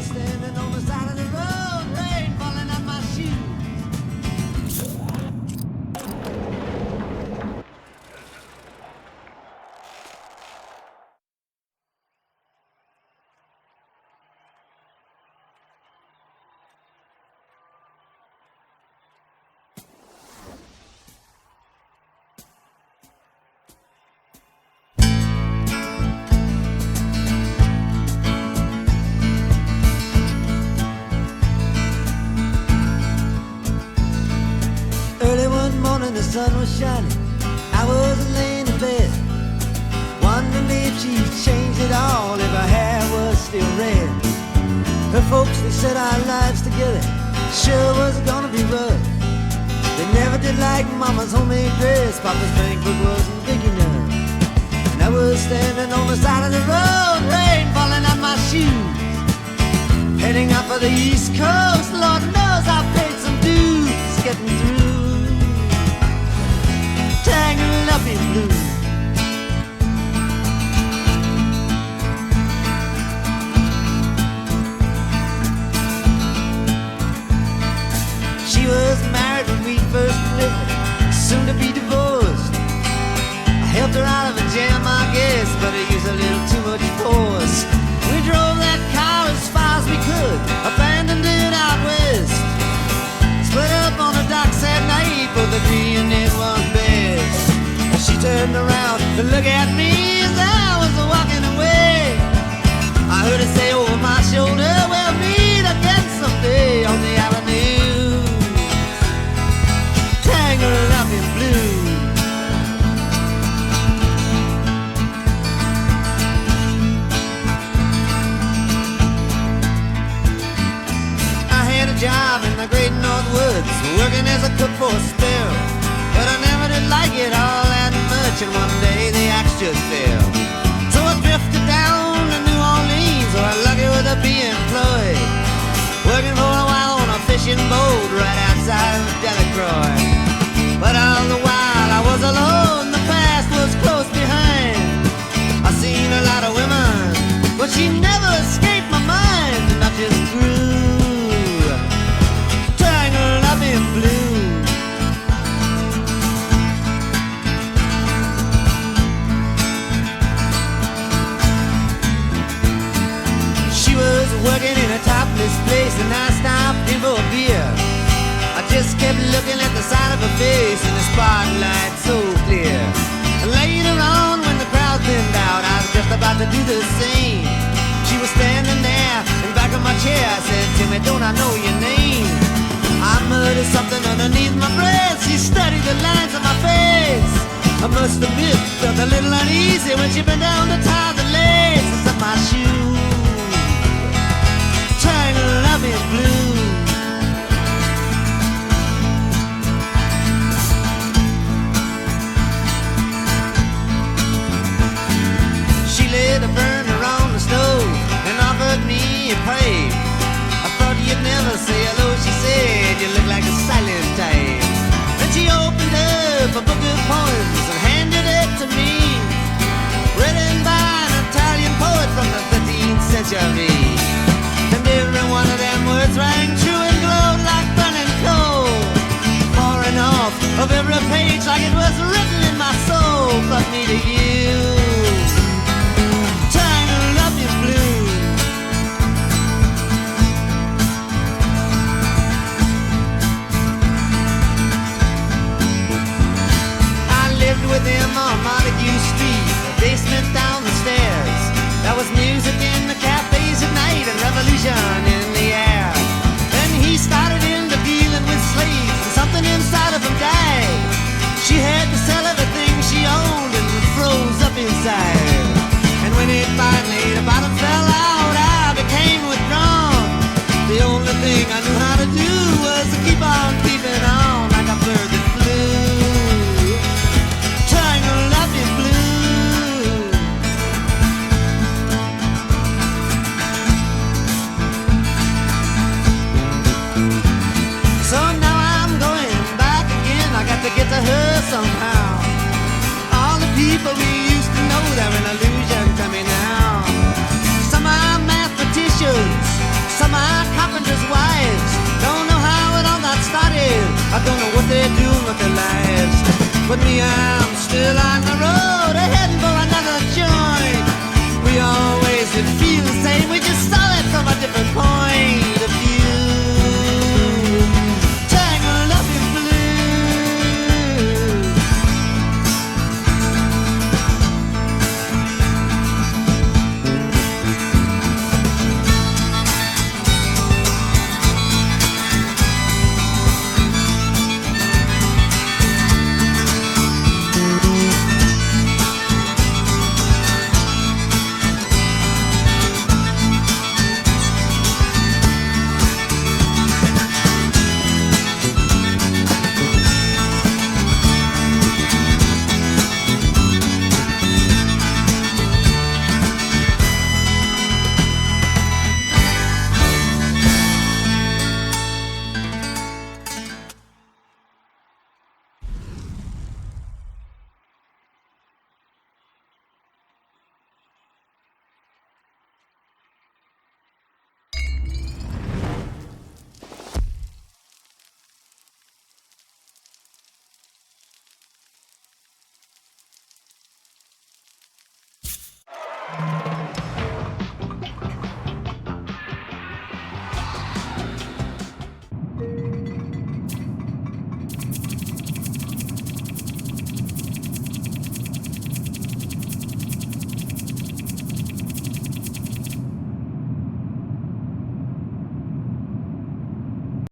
was standing on the side of the road, rain falling on my shoes. Early one morning the sun was shining, I was laying in bed, wondering if she'd changed it all, if her hair was still red. Her folks, they said our lives together sure was gonna be rough. They never did like Mama's homemade dress, Papa's bank book wasn't big enough. And I was standing on the side of the road, rain falling on my shoes, heading up for the East Coast. Lord knows I paid some dues getting through. Tangled up in blue. She was married when we first met, soon to be divorced. I helped her out of a jam, I guess, but I used a little too much force. We drove that car as far as we could, abandoned it out west. Split up on the docks that night, both agreeing it was best. She turned around to look at me as I was walking away. I heard her say over my shoulder, we'll meet again someday on the avenue, tangled up in blue. I had a job in the great North Woods, working as a cook for a spell, but I never did like it all that much, and one day the axe just fell. So I drifted down to New Orleans, or lucky with a be employed, working for a while on a fishing boat right outside of Delacroix. But all the while I was alone, the past was close behind. I seen a lot of women, but she never escaped my mind, and I just grew tangled up in blue. Working in a topless place, and I stopped in for a beer. I just kept looking at the side of her face in the spotlight so clear. Later on, when the crowd thinned out, I was just about to do the same. She was standing there in back of my chair. I said, Timmy, don't I know your name? I muttered something underneath my breath. She studied the lines of my face. I must admit, felt a little uneasy when she bent down to tie the laces of my shoes, tangled up in blue. She lit a burner on the stove and offered me a pipe. I thought you'd never say hello, she said, you look like a silent type. Then she opened up a book of poems and handed it to me, written by an Italian poet from the 13th century. And every one of them words rang true and glowed like burning coal, pouring off of every page like it was written in my soul. Fuck me to you, tangled up in blue. I lived with him on Montague Street, a basement down the stairs. There was music in the cafes at night and revolution in the air. Then he started into dealing with slaves, and something inside of him died. She had to sell everything she owned and throw But me, I'm still on the road, heading for another joint. We always did feel the same, we just